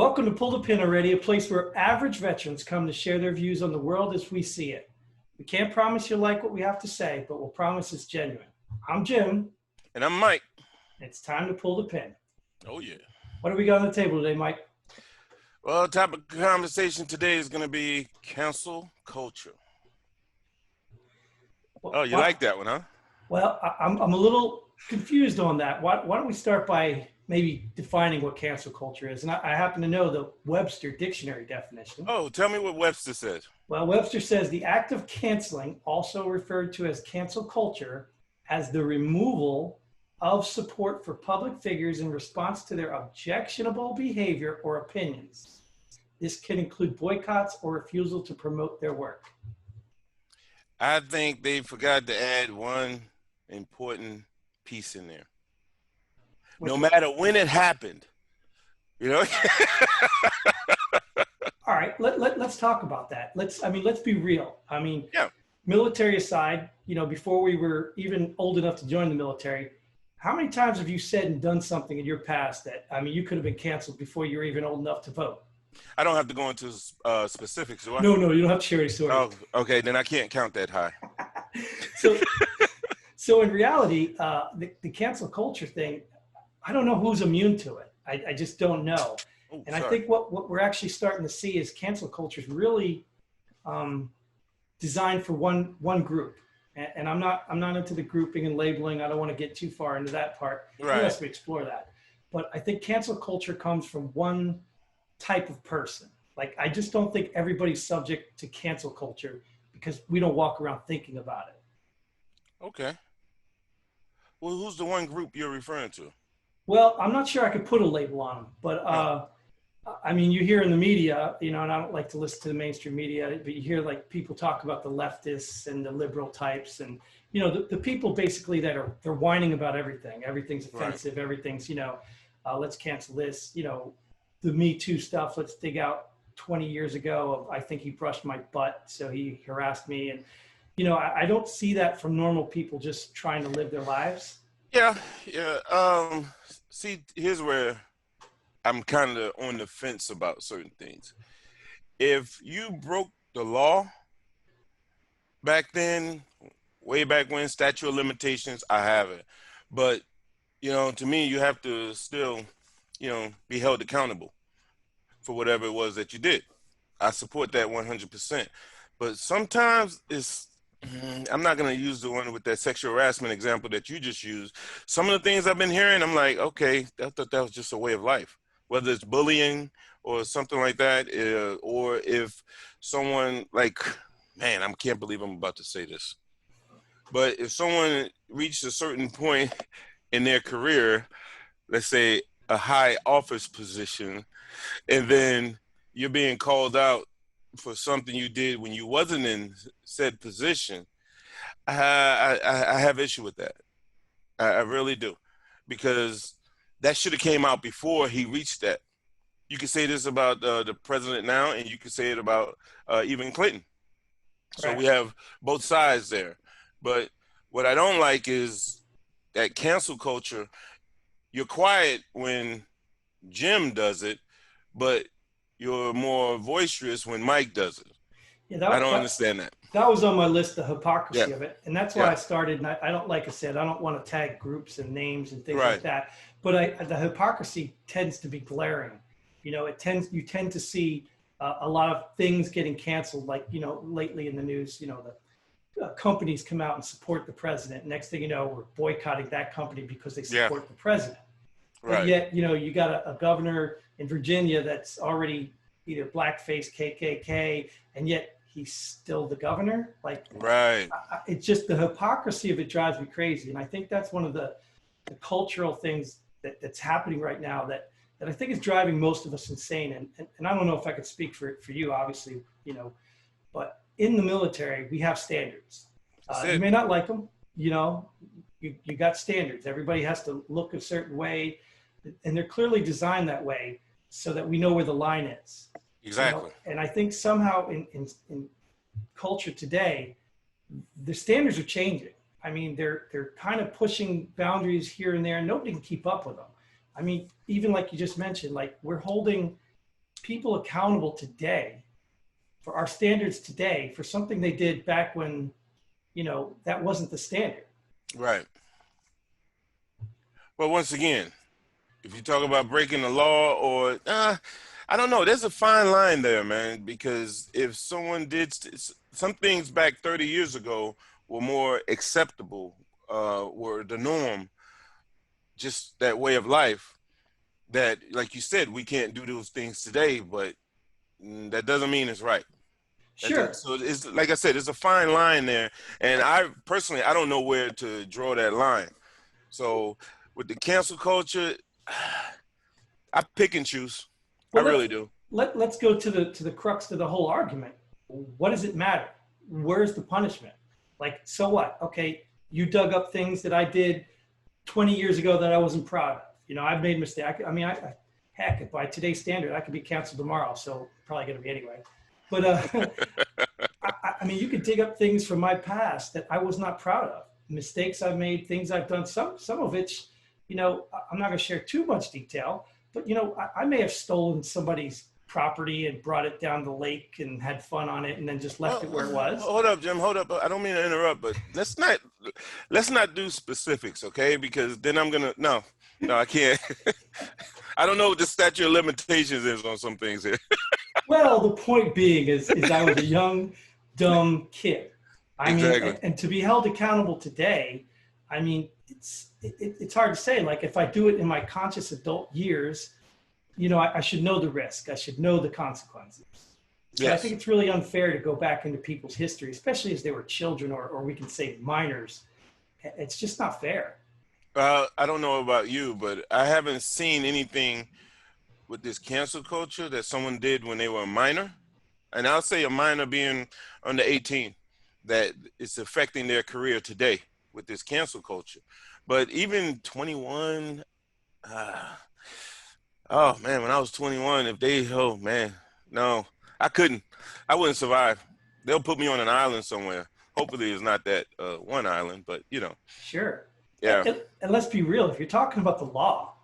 Welcome to Pull the Pin Already, a place where average veterans come to share their views on the world as we see it. We can't promise you'll like what we have to say, but we'll promise it's genuine. I'm Jim. And I'm Mike. It's time to pull the pin. Oh, yeah. What do we got on the table today, Mike? Well, topic of conversation today is going to be cancel culture. Oh, you like that one, huh? Well, I'm a little confused on that. Why don't we start by maybe defining what cancel culture is? And I happen to know the Webster dictionary definition. Oh, tell me what Webster says. Well, Webster says the act of canceling, also referred to as cancel culture, as the removal of support for public figures in response to their objectionable behavior or opinions. This can include boycotts or refusal to promote their work. I think they forgot to add one important piece in there. No matter when it happened, you know? All right, let's talk about that. Let's be real. Yeah. Military aside, before we were even old enough to join the military, how many times have you said and done something in your past that, you could have been canceled before you were even old enough to vote? I don't have to go into specifics, do I? No, you don't have to share any stories. Oh, okay, then I can't count that high. So in reality, the cancel culture thing, I don't know who's immune to it. I just don't know. Oh, and sorry. I think what we're actually starting to see is cancel culture is really designed for one group. And I'm not into the grouping and labeling. I don't want to get too far into that part unless we explore that. But I think cancel culture comes from one type of person. Like, I just don't think everybody's subject to cancel culture because we don't walk around thinking about it. Okay. Well, who's the one group you're referring to? Well, I'm not sure I could put a label on them, but you hear in the media, and I don't like to listen to the mainstream media, but you hear like people talk about the leftists and the liberal types, and the people basically they're whining about everything. Everything's offensive. Right. Everything's let's cancel this. The Me Too stuff. Let's dig out 20 years ago. I think he brushed my butt, so he harassed me, and I don't see that from normal people just trying to live their lives. Yeah. See, here's where I'm kind of on the fence about certain things. If you broke the law back then, way back when, statute of limitations, I have it. But, to me, you have to still, be held accountable for whatever it was that you did. I support that 100%. But sometimes I'm not going to use the one with that sexual harassment example that you just used. Some of the things I've been hearing, I'm like, okay, I thought that was just a way of life. Whether it's bullying or something like that, or if someone I can't believe I'm about to say this, but if someone reached a certain point in their career, let's say a high office position, and then you're being called out for something you did when you wasn't in said position, I have issue with that. I really do, because that should have came out before he reached that. You can say this about the president now, and you can say it about even Clinton. So Right. We have both sides there. But what I don't like is that cancel culture. You're quiet when Jim does it, but you're more boisterous when Mike does it. Yeah, I don't understand that. That was on my list, the hypocrisy Yeah. of it. And that's why I started. And I don't, like I said, I don't want to tag groups and names and things like that. But the hypocrisy tends to be glaring. You tend to see a lot of things getting canceled, like, lately in the news, the companies come out and support the president. Next thing you know, we're boycotting that company because they support the president. Right. But yet, you got a governor in Virginia that's already either blackface, KKK, and yet he's still the governor. It's just the hypocrisy of it drives me crazy. And I think that's one of the cultural things that's happening right now that I think is driving most of us insane. And I don't know if I could speak for you, obviously, but in the military, we have standards. You may not like them, you got standards. Everybody has to look a certain way, and they're clearly designed that way so that we know where the line is. Exactly. And I think somehow in culture today, the standards are changing. They're kind of pushing boundaries here and there, and nobody can keep up with them. Even like you just mentioned, like we're holding people accountable today for our standards today for something they did back when, that wasn't the standard. Right. Well, once again, if you talk about breaking the law or, I don't know, there's a fine line there, man, because if someone did some things back 30 years ago were more acceptable, were the norm, just that way of life, that, like you said, we can't do those things today, but that doesn't mean it's right. Sure. So it's, like I said, it's a fine line there. And I personally, I don't know where to draw that line. So with the cancel culture, I pick and choose. Well, I really do. Let's go to the crux of the whole argument. What does it matter? Where's the punishment? Like, so what? Okay, you dug up things that I did 20 years ago that I wasn't proud of. I've made mistakes. I mean, heck, by today's standard, I could be canceled tomorrow. So probably going to be anyway. But I mean, you could dig up things from my past that I was not proud of, mistakes I've made, things I've done. Some of which, I'm not going to share too much detail, but I may have stolen somebody's property and brought it down the lake and had fun on it and then just left it where it was. Hold up, Jim. Hold up. I don't mean to interrupt, but let's not do specifics, okay? Because then I'm gonna no, I can't. I don't know what the statute of limitations is on some things here. Well, the point being is I was a young, dumb kid. I mean, and to be held accountable today, I mean, it's hard to say. Like, if I do it in my conscious adult years, I should know the risk. I should know the consequences. So yes. I think it's really unfair to go back into people's history, especially as they were children or we can say minors. It's just not fair. I don't know about you, but I haven't seen anything with this cancel culture that someone did when they were a minor. And I'll say a minor being under 18, that it's affecting their career today with this cancel culture. But even 21, oh man, when I was 21, no, I wouldn't survive. They'll put me on an island somewhere. Hopefully it's not that one island, but Sure. Yeah. And let's be real. If you're talking about the law,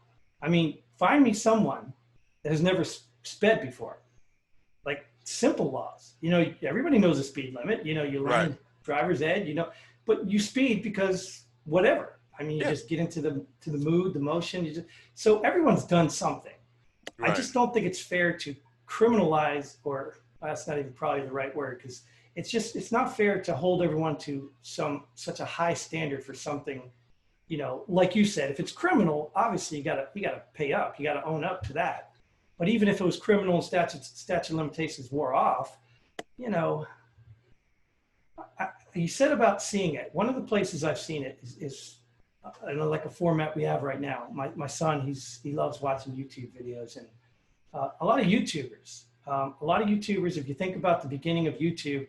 I mean, find me someone that has never sped before. Like, simple laws. Everybody knows the speed limit. You learn driver's ed, but you speed because whatever. I mean, you just get into the mood, the motion. So everyone's done something. Right. I just don't think it's fair to criminalize, or that's not even probably the right word, because it's not fair to hold everyone to such a high standard for something. Like you said, if it's criminal, obviously you gotta pay up. You gotta own up to that. But even if it was criminal and statute of limitations wore off, you said about seeing it. One of the places I've seen it is like a format we have right now. My son, he loves watching YouTube videos, and a lot of YouTubers, if you think about the beginning of YouTube,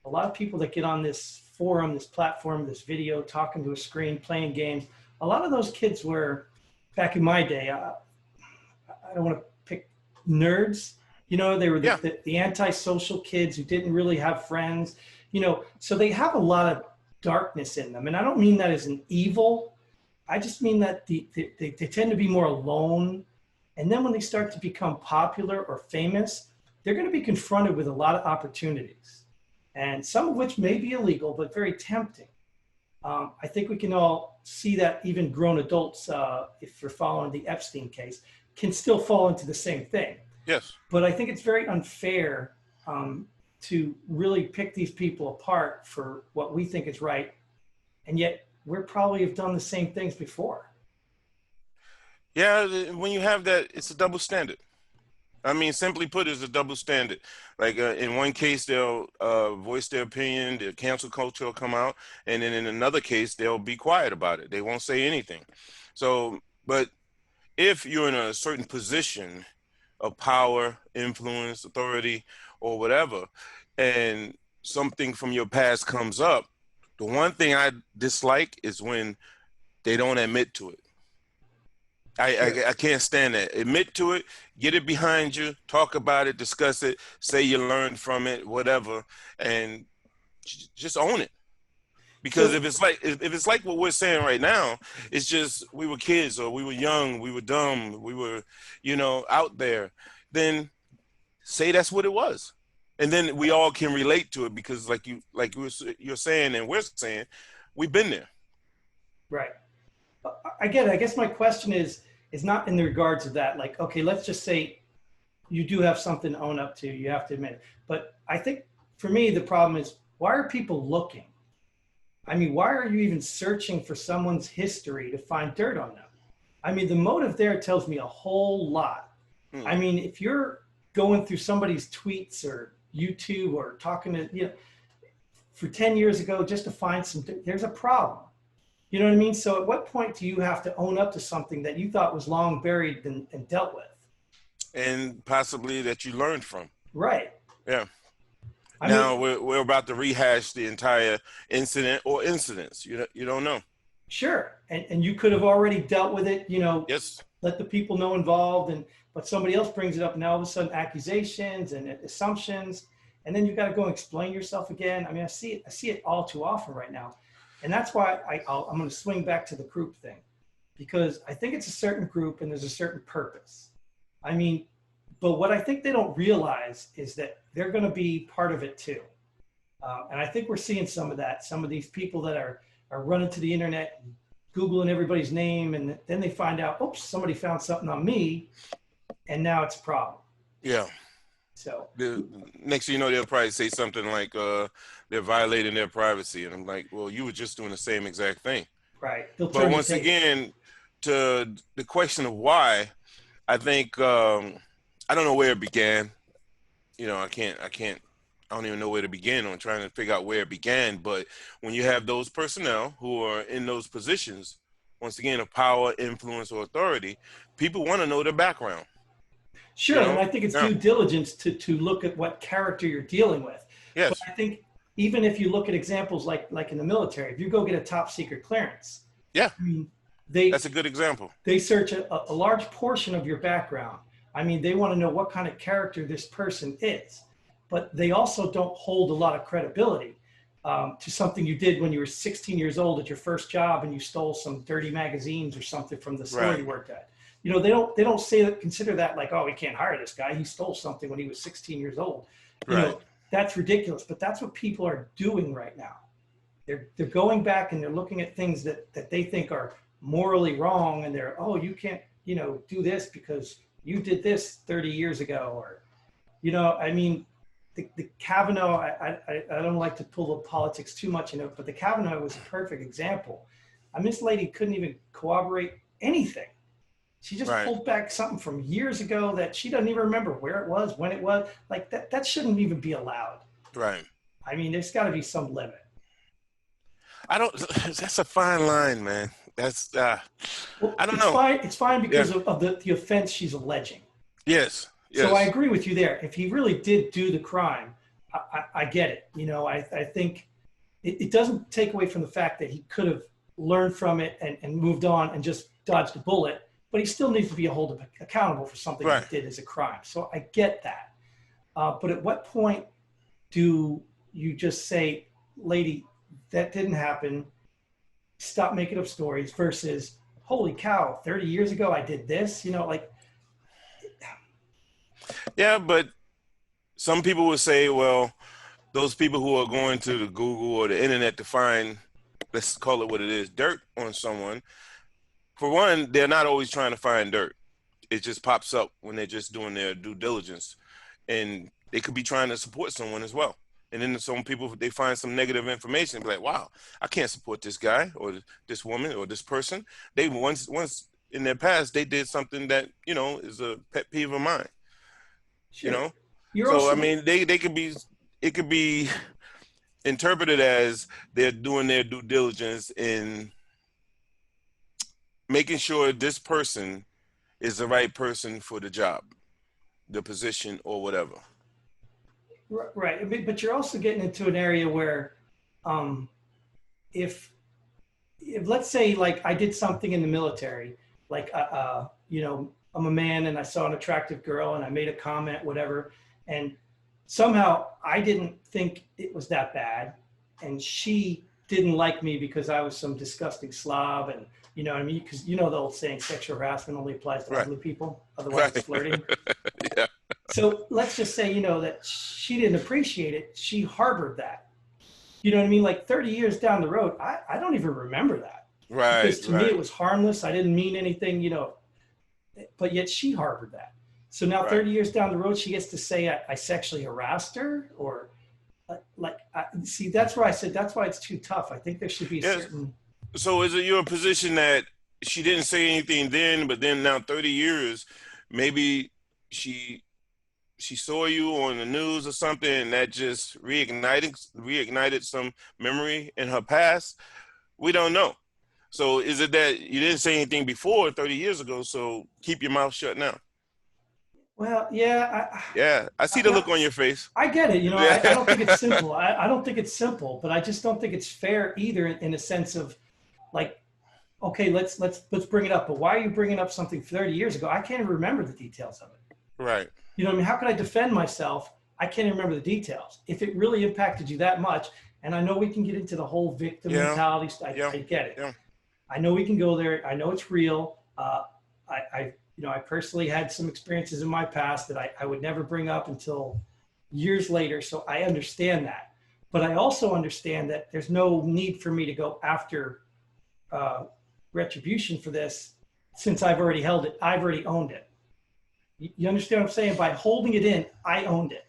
a lot of people that get on this forum, this platform, this video, talking to a screen, playing games, a lot of those kids were, back in my day, I don't want to pick nerds, they were the antisocial kids who didn't really have friends, so they have a lot of darkness in them. And I don't mean that as an evil. I just mean that they tend to be more alone. And then when they start to become popular or famous, they're going to be confronted with a lot of opportunities, and some of which may be illegal, but very tempting. I think we can all see that even grown adults, if you're following the Epstein case, can still fall into the same thing. Yes. But I think it's very unfair to really pick these people apart for what we think is right. And yet we probably have done the same things before. Yeah, when you have that, it's a double standard. I mean, simply put, it's a double standard. Like in one case, they'll voice their opinion, the cancel culture will come out, and then in another case, they'll be quiet about it. They won't say anything. So, but if you're in a certain position of power, influence, authority, or whatever, and something from your past comes up, the one thing I dislike is when they don't admit to it. I can't stand that. Admit to it, get it behind you, talk about it, discuss it, say you learned from it, whatever, and just own it. Because if it's like what we're saying right now, it's just we were kids or we were young, we were dumb, we were, out there, then say that's what it was. And then we all can relate to it because you're saying and we're saying, we've been there. Right. I get it. I guess my question is not in the regards of that. Like, okay, let's just say you do have something to own up to. You have to admit it. But I think for me, the problem is, why are people looking? I mean, why are you even searching for someone's history to find dirt on them? I mean, the motive there tells me a whole lot. I mean, if you're going through somebody's tweets or YouTube or talking to, you know, for 10 years ago just to find some, there's a problem. You know what I mean? So at what point do you have to own up to something that you thought was long buried and dealt with? And possibly that you learned from. Right. Yeah. I now mean, we're about to rehash the entire incident or incidents. You don't know. Sure. And you could have already dealt with it, you know, Yes. let the people know involved, but somebody else brings it up, and now all of a sudden accusations and assumptions, and then you got to go and explain yourself again. I mean, I see it all too often right now. And that's why I'm going to swing back to the group thing, because I think it's a certain group and there's a certain purpose. I mean, but what I think they don't realize is that they're going to be part of it too. And I think we're seeing some of that. Some of these people that are running to the internet, Googling everybody's name, and then they find out, oops, somebody found something on me, and now it's a problem. Yeah. So the next thing you know, they'll probably say something like they're violating their privacy, and I'm like, well, you were just doing the same exact thing. Right. But once again, to the question of why, I think I don't know where it began. You know, I don't even know where to begin on trying to figure out where it began. But when you have those personnel who are in those positions, once again, of power, influence, or authority, people want to know their background. Sure, you know? And I think it's due diligence to look at what character you're dealing with. Yes. But I think even if you look at examples like in the military, if you go get a top secret clearance, yeah, I mean, that's a good example. They search a large portion of your background. I mean, they want to know what kind of character this person is, but they also don't hold a lot of credibility to something you did when you were 16 years old at your first job and you stole some dirty magazines or something from the store you worked at. You know, they don't consider that like, oh, we can't hire this guy. He stole something when he was 16 years old. You know, that's ridiculous. But that's what people are doing right now. They're going back and they're looking at things that they think are morally wrong, and you can't, you know, do this because you did this 30 years ago, or, you know, I mean, the Kavanaugh, I don't like to pull the politics too much in it, but the Kavanaugh was a perfect example. I mean, this lady couldn't even corroborate anything. She just pulled back something from years ago that she doesn't even remember where it was, when it was. Like that shouldn't even be allowed. Right. I mean, there's got to be some limit. That's a fine line, man. That's, I don't know. It's fine because of the offense she's alleging. Yes. So I agree with you there. If he really did do the crime, I get it. You know, I think it doesn't take away from the fact that he could have learned from it and moved on and just dodged a bullet, but he still needs to be held accountable for something he did as a crime. So I get that. But at what point do you just say, lady, that didn't happen, stop making up stories, versus, holy cow, 30 years ago I did this, you know, like. Yeah, but some people would say, well, those people who are going to the Google or the internet to find, let's call it what it is, dirt on someone, for one, they're not always trying to find dirt. It just pops up when they're just doing their due diligence, and they could be trying to support someone as well. And then some people, they find some negative information and be like, wow, I can't support this guy or this woman or this person. They once in their past, they did something that, you know, is a pet peeve of mine. Sure. You know? So, I mean, it could be interpreted as they're doing their due diligence in making sure this person is the right person for the job, the position, or whatever. Right, but you're also getting into an area where, if let's say like I did something in the military, like you know, I'm a man and I saw an attractive girl and I made a comment, whatever, and somehow I didn't think it was that bad, and she didn't like me because I was some disgusting slob, and you know what I mean? Because you know the old saying, sexual harassment only applies to ugly people, otherwise it's flirting. Yeah. So let's just say, that she didn't appreciate it. She harbored that. You know what I mean? Like 30 years down the road, I don't even remember that. Right, Because to me, right, it was harmless. I didn't mean anything, but yet she harbored that. So now right. 30 years down the road, she gets to say I sexually harassed her or see, that's where I said, that's why it's too tough. I think there should be a Yes. certain. So is it your position that she didn't say anything then, but then now 30 years, maybe she she saw you on the news or something and that just reignited some memory in her past? We don't know. So is it that you didn't say anything before 30 years ago, so keep your mouth shut now? Well, yeah, Yeah, I see the I, look on your face. I get it. I don't think it's Yeah. simple. I don't think it's simple, but I just don't think it's fair either in a sense of like, okay, let's bring it up. But why are you bringing up something 30 years ago? I can't even remember the details of it. Right. You know what I mean? How can I defend myself? I can't even remember the details. If it really impacted you that much, and I know we can get into the whole victim Yeah. mentality, Yeah. I get it. Yeah. I know we can go there. I know it's real. I personally had some experiences in my past that I would never bring up until years later. So I understand that. But I also understand that there's no need for me to go after retribution for this since I've already held it. I've already owned it. You understand what I'm saying? By holding it in, I owned it.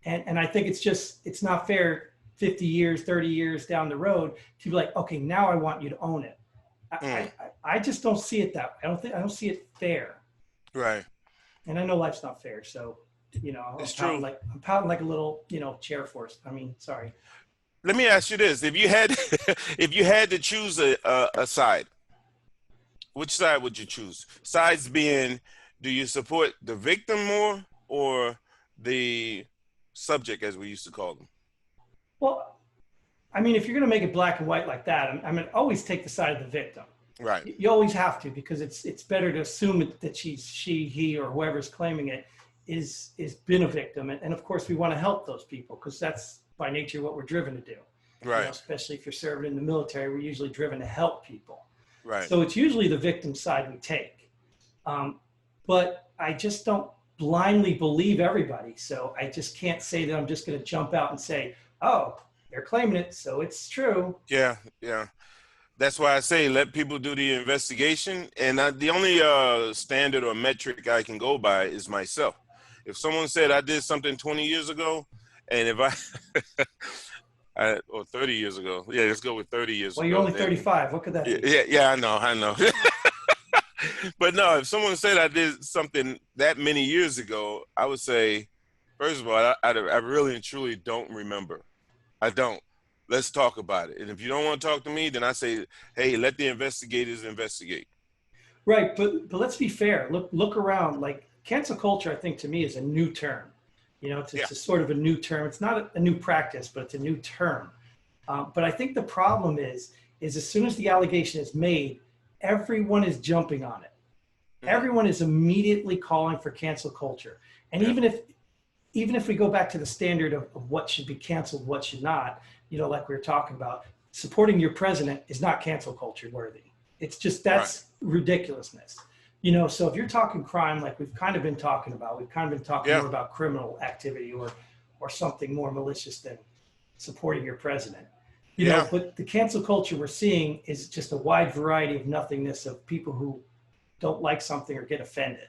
And I think it's not fair 50 years, 30 years down the road to be like, okay, now I want you to own it. I just don't see it that way. I don't see it fair. Right. And I know life's not fair. So, It's true. I'm pouting like a little, chair force. I mean, sorry. Let me ask you this: if you had, if you had to choose a side, which side would you choose? Sides being, do you support the victim more or the subject, as we used to call them? Well, I mean, if you're going to make it black and white like that, I'm going to always take the side of the victim. Right. You always have to, because it's better to assume that he, or whoever's claiming it is been a victim. And of course, we want to help those people because that's by nature what we're driven to do. Right. Especially if you're serving in the military, we're usually driven to help people. Right. So it's usually the victim side we take. But I just don't blindly believe everybody. So I just can't say that I'm just going to jump out and say, oh, they're claiming it, so it's true. Yeah, yeah. That's why I say let people do the investigation. And the only standard or metric I can go by is myself. If someone said I did something 20 years ago, and if or 30 years ago, yeah, let's go with 30 years ago. Well, you're only 35. What could that be? Yeah, I know. But no, if someone said I did something that many years ago, I would say, first of all, I really and truly don't remember. I don't. Let's talk about it. And if you don't want to talk to me, then I say, hey, let the investigators investigate. Right, but let's be fair. Look around. Like cancel culture, I think to me is a new term. It's a sort of a new term. It's not a new practice, but it's a new term. But I think the problem is as soon as the allegation is made, everyone is jumping on it. Mm-hmm. Everyone is immediately calling for cancel culture. And even if we go back to the standard of what should be canceled, what should not, like we were talking about, supporting your president is not cancel culture worthy. It's just, that's ridiculousness. So if you're talking crime, like we've kind of been talking about, we've kind of been talking more about criminal activity or something more malicious than supporting your president. But the cancel culture we're seeing is just a wide variety of nothingness of people who don't like something or get offended.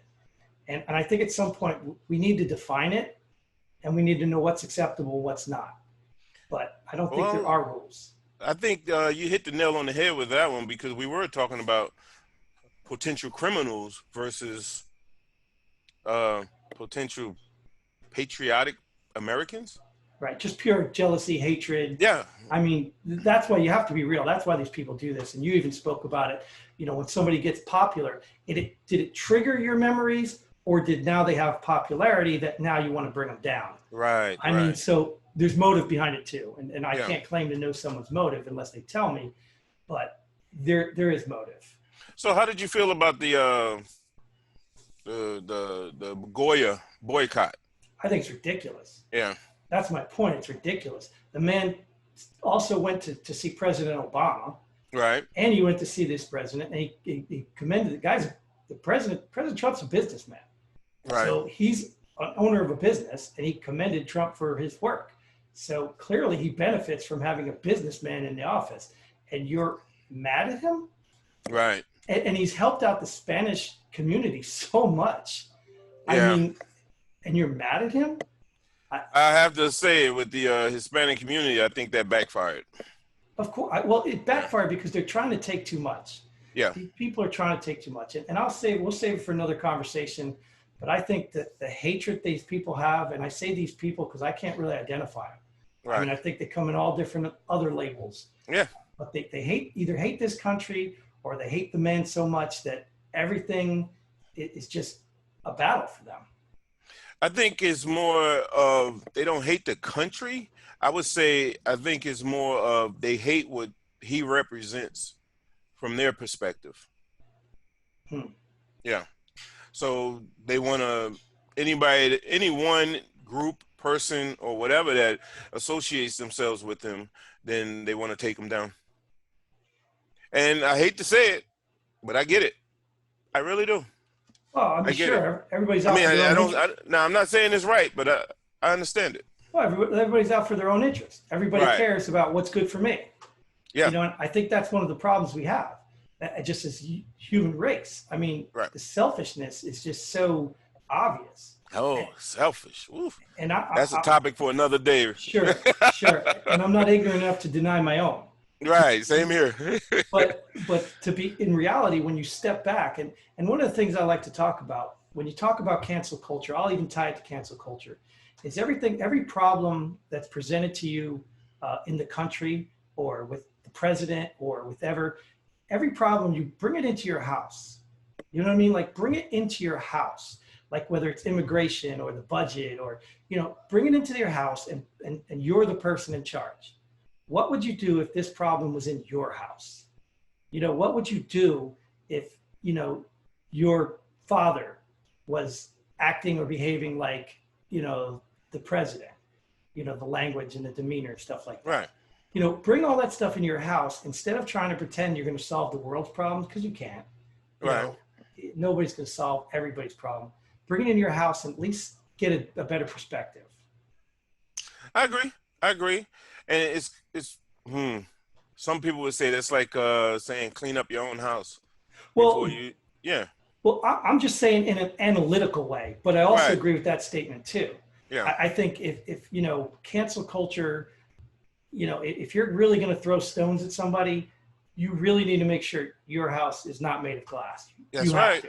And I think at some point we need to define it and we need to know what's acceptable, what's not. But I don't think there are rules. I think you hit the nail on the head with that one, because we were talking about potential criminals versus potential patriotic Americans. Right, just pure jealousy, hatred. Yeah. I mean, that's why you have to be real. That's why these people do this. And you even spoke about it, when somebody gets popular, did it trigger your memories, or did now they have popularity that now you want to bring them down? Right. I mean, so there's motive behind it too. And I can't claim to know someone's motive unless they tell me, but there is motive. So how did you feel about the Goya boycott? I think it's ridiculous. Yeah. That's my point. It's ridiculous. The man also went to see President Obama. Right. And he went to see this president, and he commended the guys. President Trump's a businessman. Right. So he's an owner of a business, and he commended Trump for his work. So clearly he benefits from having a businessman in the office, and you're mad at him? Right. And he's helped out the Spanish community so much. Yeah. I mean, and you're mad at him? I have to say, with the Hispanic community, I think that backfired. Of course. Well, it backfired because they're trying to take too much. Yeah. These people are trying to take too much. And we'll save it for another conversation. But I think that the hatred these people have, and I say these people because I can't really identify them. Right. I mean, I think they come in all different other labels. Yeah. But they either hate this country or they hate the man so much that everything is just a battle for them. I think it's more of they don't hate the country. I would say I think it's more of they hate what he represents from their perspective. Yeah. So they want to any one group, person, or whatever that associates themselves with him, then they want to take him down. And I hate to say it, but I get it. I really do. Well, I mean, sure, everybody's out. I'm not saying it's right, but I understand it. Well, everybody's out for their own interest. Everybody cares about what's good for me. Yeah. You know, and I think that's one of the problems we have, just as human race. I mean, the selfishness is just so obvious. Oh, selfish. Oof. And that's a topic for another day. Sure. And I'm not ignorant enough to deny my own. Right. Same here. but to be in reality, when you step back, and one of the things I like to talk about when you talk about cancel culture, I'll even tie it to cancel culture, is every problem that's presented to you in the country or with the president or with every problem, you bring it into your house. You know what I mean? Like, bring it into your house. Like, whether it's immigration or the budget or, bring it into your house and you're the person in charge. What would you do if this problem was in your house? What would you do if, your father was acting or behaving like, the president, the language and the demeanor and stuff like that. Right. Bring all that stuff in your house instead of trying to pretend you're going to solve the world's problems, because you can't. Nobody's going to solve everybody's problem. Bring it in your house and at least get a better perspective. I agree. And it's some people would say that's like saying clean up your own house. Well, yeah. Well, I'm just saying in an analytical way, but I also agree with that statement too. Yeah. I think if cancel culture, if you're really going to throw stones at somebody, you really need to make sure your house is not made of glass. That's right.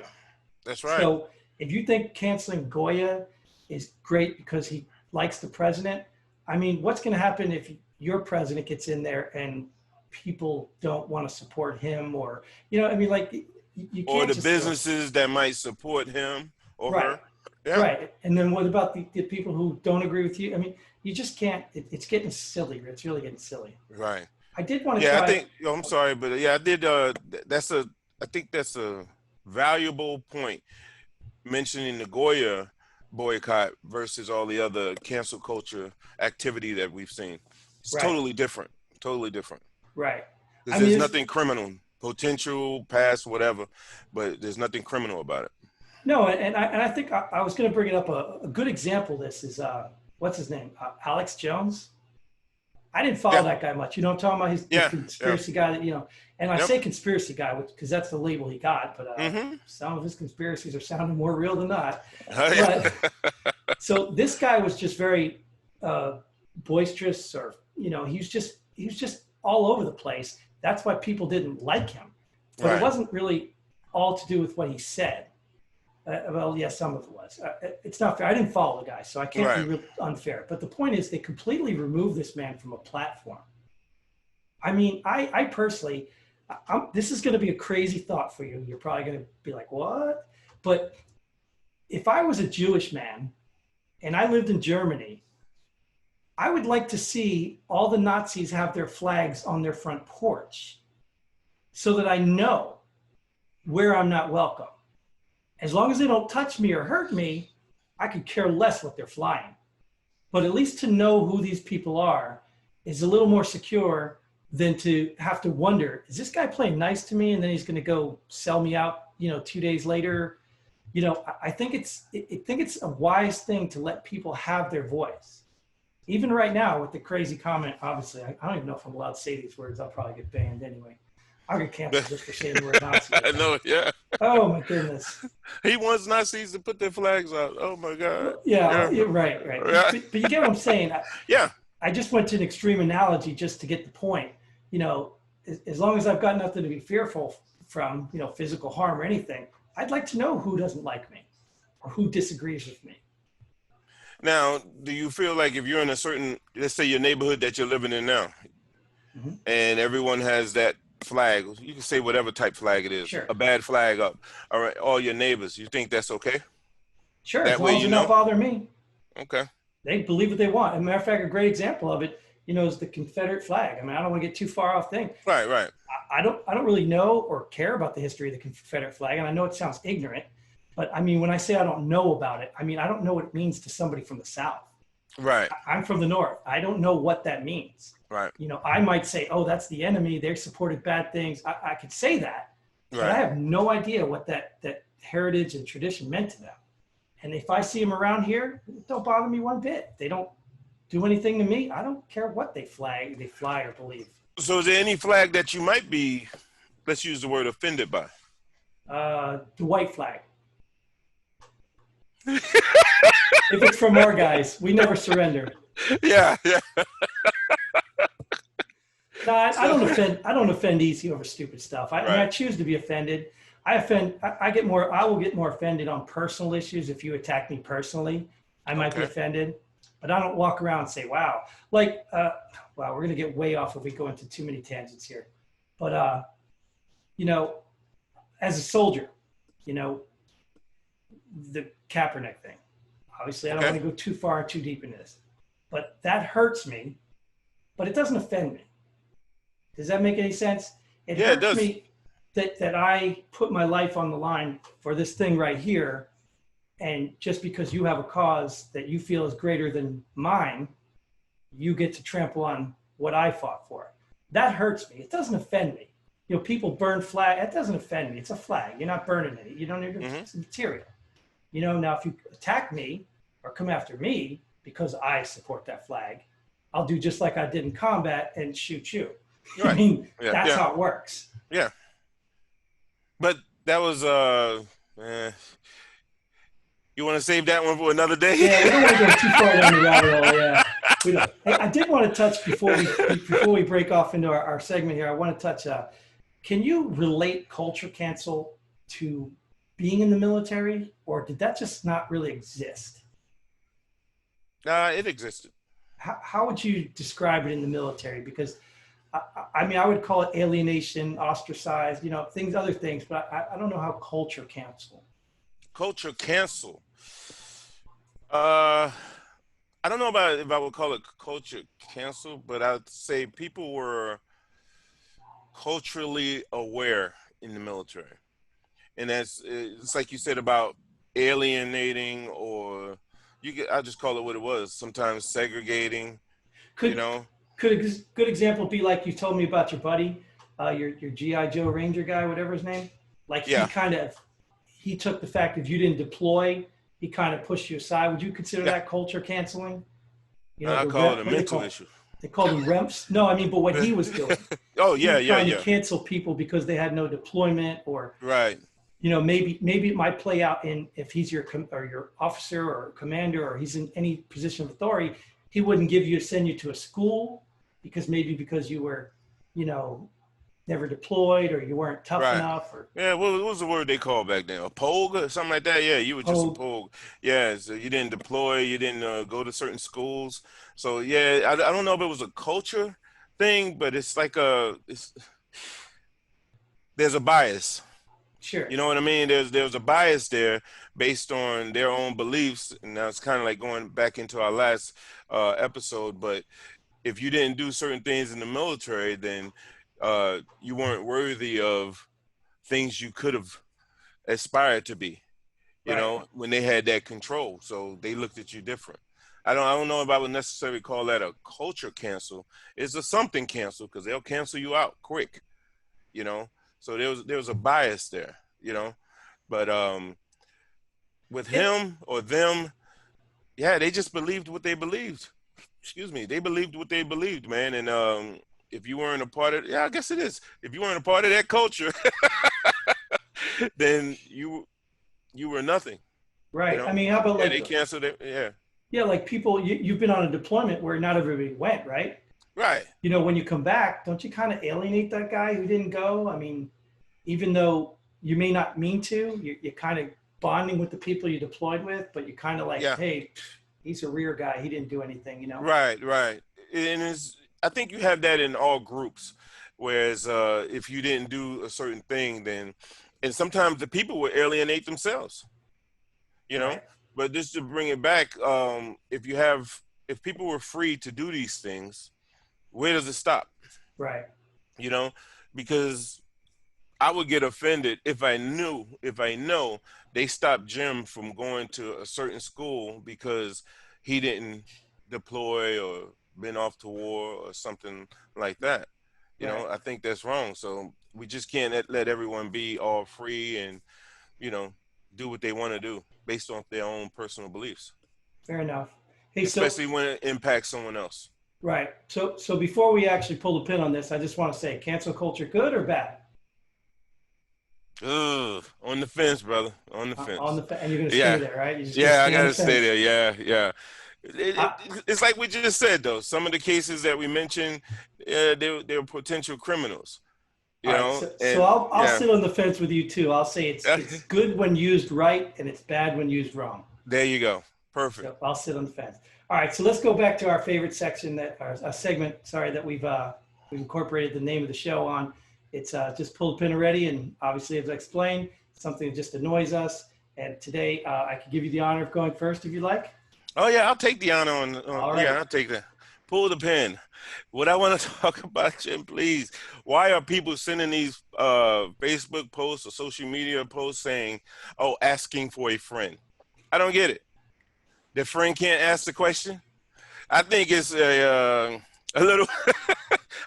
That's right. So if you think canceling Goya is great because he likes the president, I mean, what's going to happen if your president gets in there and people don't want to support him, or, I mean, like, you can't. Or the businesses that might support him or her. Yeah. Right. And then what about the people who don't agree with you? I mean, you just can't, it's getting silly. It's really getting silly. Right. I did want to try. I think, I'm sorry, but I did, I think that's a valuable point, mentioning the Goya boycott versus all the other cancel culture activity that we've seen. It's totally different. Right. Because there's nothing criminal, potential, past, whatever, but there's nothing criminal about it. No, and I think I was going to bring it up. A good example of this is, what's his name? Alex Jones. I didn't follow that guy much. I'm talking about his conspiracy guy that, and I say conspiracy guy because that's the label he got, but some of his conspiracies are sounding more real than not. But, so this guy was just very boisterous, or, he was just all over the place. That's why people didn't like him. But it wasn't really all to do with what he said. Well, yes, some of it was. It's not fair. I didn't follow the guy, so I can't be real unfair. But the point is, they completely removed this man from a platform. I mean, I personally, this is going to be a crazy thought for you. You're probably going to be like, what? But if I was a Jewish man and I lived in Germany, I would like to see all the Nazis have their flags on their front porch so that I know where I'm not welcome. As long as they don't touch me or hurt me, I could care less what they're flying. But at least to know who these people are is a little more secure than to have to wonder, is this guy playing nice to me and then he's going to go sell me out, 2 days later? you know, I think it's a wise thing to let people have their voice. Even right now with the crazy comment, obviously, I don't even know if I'm allowed to say these words. I'll probably get banned anyway. I'll get canceled just for saying the word Nazi. I know, yeah. Oh my goodness. He wants Nazis to put their flags out. Oh my God. Well, yeah, you're right. Yeah. But you get what I'm saying. Yeah. I just went to an extreme analogy just to get the point. You know, as long as I've got nothing to be fearful from, you know, physical harm or anything, I'd like to know who doesn't like me or who disagrees with me. Now, do you feel like if you're in a certain, let's say your neighborhood that you're living in now, and everyone has that flag, you can say whatever type flag it is, sure, a bad flag up, all right, all your neighbors, you think that's okay? Sure, that as long as they're not bothering me. Okay. They believe what they want. As a matter of fact, a great example of it, you know, is the Confederate flag. I mean, I don't want to get too far off thing. Right. I don't really know or care about the history of the Confederate flag, and I know it sounds ignorant, but I mean, when I say I don't know about it, I mean I don't know what it means to somebody from the South. Right. I'm from the North. I don't know what that means. Right. You know, I might say, oh, that's the enemy. They supported bad things. I could say that, but I have no idea what that heritage and tradition meant to them. And if I see them around here, it don't bother me one bit. They don't do anything to me. I don't care what they fly or believe. So is there any flag that you might be, let's use the word, offended by? The white flag. If it's from our guys, we never surrender. Yeah. No, I don't offend easy over stupid stuff. I choose to be offended. I will get more offended on personal issues. If you attack me personally, I might be offended, but I don't walk around and say, wow, like, wow, we're going to get way off if we go into too many tangents here. But, you know, as a soldier, you know, the Kaepernick thing, obviously I don't want to go too far, too deep into this, but that hurts me, but it doesn't offend me. Does that make any sense? It hurts me that I put my life on the line for this thing right here. And just because you have a cause that you feel is greater than mine, you get to trample on what I fought for. That hurts me. It doesn't offend me. You know, people burn flag. That doesn't offend me. It's a flag. You're not burning it. You don't need it's material. You know, now if you attack me or come after me because I support that flag, I'll do just like I did in combat and shoot you. Right. I mean, that's how it works. Yeah. But that was, you want to save that one for another day? Yeah, we don't want to go too far down the rabbit hole. Yeah, we don't. Hey, I did want to touch before we break off into our segment here. I want to touch. Can you relate culture cancel to being in the military, or did that just not really exist? It existed. How would you describe it in the military? Because I mean, I would call it alienation, ostracized, you know, other things, but I don't know how culture cancel. Culture cancel. I don't know about if I would call it culture cancel, but I'd say people were culturally aware in the military. And it's like you said about alienating, or I'll just call it what it was, sometimes segregating, you know. Could a good example be like you told me about your buddy, your G.I. Joe Ranger guy, whatever his name? Like he took the fact that you didn't deploy, he kind of pushed you aside. Would you consider that culture canceling? You know, I call it a mental issue. They called him REMPs. No, I mean, but what he was doing. Trying to cancel people because they had no deployment, or you know, maybe it might play out in if he's your officer or commander, or he's in any position of authority, he wouldn't send you to a school because you were, you know, never deployed, or you weren't tough enough, or what was the word they called back then? A pogue or something like that? Yeah, you were just a pogue. Yeah, so you didn't deploy, you didn't go to certain schools. So yeah, I don't know if it was a culture thing, but it's like there's a bias. Sure. You know what I mean? There's a bias there based on their own beliefs, and that's kind of like going back into our last episode. But if you didn't do certain things in the military, then you weren't worthy of things you could have aspired to be, you know, when they had that control. So they looked at you different. I don't know if I would necessarily call that a culture cancel. It's a something cancel, because they'll cancel you out quick, you know. So there was a bias there, you know. But with him or them, yeah, they just believed what they believed. Excuse me, they believed what they believed, man. And if you weren't a part of, yeah, I guess it is. If you weren't a part of that culture, then you were nothing. Right. You know? I mean, how about yeah, like they canceled it? Yeah. Yeah, like people, you've been on a deployment where not everybody went, right? Right. You know, when you come back, don't you kind of alienate that guy who didn't go? I mean, even though you may not mean to, you're kind of bonding with the people you deployed with, but you're kind of like, Yeah. hey, he's a rear guy. He didn't do anything, you know? Right, right. And I think you have that in all groups. Whereas if you didn't do a certain thing, then, and sometimes the people will alienate themselves, you know? Right. But just to bring it back, if people were free to do these things, where does it stop? Right. You know, because I would get offended if I know they stopped Jim from going to a certain school because he didn't deploy or been off to war or something like that. You know, I think that's wrong. So we just can't let everyone be all free and, you know, do what they want to do based on their own personal beliefs. Fair enough. Hey, especially when it impacts someone else. Right. So before we actually pull the pin on this, I just want to say, cancel culture, good or bad? Ugh, on the fence, brother. On the fence. And you're gonna stay there, right? I gotta stay there. Yeah. It's like we just said, though. Some of the cases that we mentioned, they're potential criminals. You know. So I'll sit on the fence with you too. I'll say it's good when used right, and it's bad when used wrong. There you go. Perfect. So I'll sit on the fence. All right. So let's go back to our favorite section a segment. Sorry that we've incorporated the name of the show on. It's just pull the pin already, and obviously, as I explained, something that just annoys us. And today, I could give you the honor of going first if you like. Oh yeah, I'll take the honor on. Right. Yeah, I'll take that. Pull the pin. What I want to talk about, Jim, please. Why are people sending these Facebook posts or social media posts saying, "Oh, asking for a friend"? I don't get it. The friend can't ask the question. I think it's a little.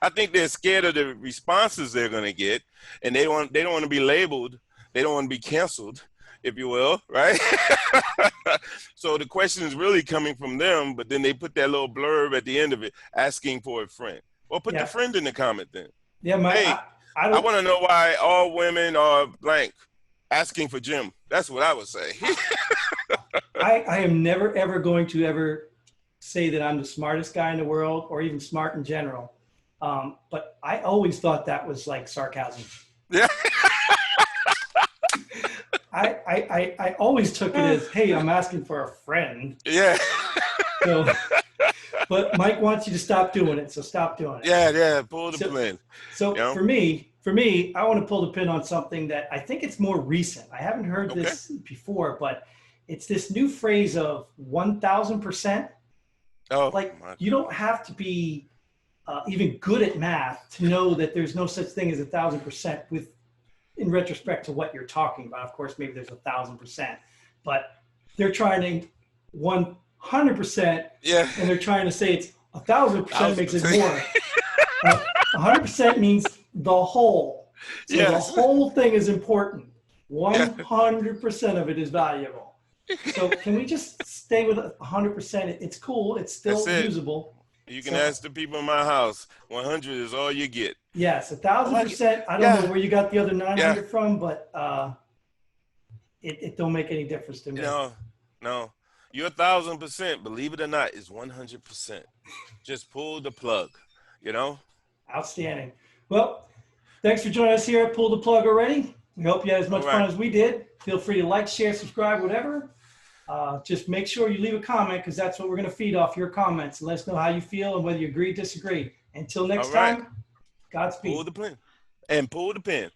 I think they're scared of the responses they're going to get, and they don't want to be labeled. They don't want to be canceled, if you will, right? So the question is really coming from them, but then they put that little blurb at the end of it, asking for a friend. Well, put the friend in the comment then. Yeah, I want to know why all women are blank, asking for Jim. That's what I would say. I am never, ever going to ever say that I'm the smartest guy in the world or even smart in general. But I always thought that was like sarcasm. Yeah. I always took it as, hey, I'm asking for a friend. Yeah. So, but Mike wants you to stop doing it, so stop doing it. Yeah, pull the pin. So you know? for me, I want to pull the pin on something that I think it's more recent. I haven't heard this before, but it's this new phrase of 1,000%. Oh, like you don't have to be even good at math to know that there's no such thing as 1,000% in retrospect to what you're talking about. Of course, maybe there's 1,000%, but they're trying to 100%. Yeah. And they're trying to say it's 1,000% makes it more. 100% means the whole. So the whole thing is important. 100% of it is valuable. So can we just stay with 100%? It's cool. It's still usable. You can ask the people in my house. 100 is all you get. Yes, 1,000%. I don't know where you got the other 900 from, but it don't make any difference to me. No. Your 1,000%, believe it or not, is 100%. Just pull the plug, you know? Outstanding. Well, thanks for joining us here at Pull the Plug already. We hope you had as much fun as we did. Feel free to like, share, subscribe, whatever. Just make sure you leave a comment because that's what we're going to feed off your comments. Let us know how you feel and whether you agree, disagree. Until next time, Godspeed. Pull the pin. And pull the pin.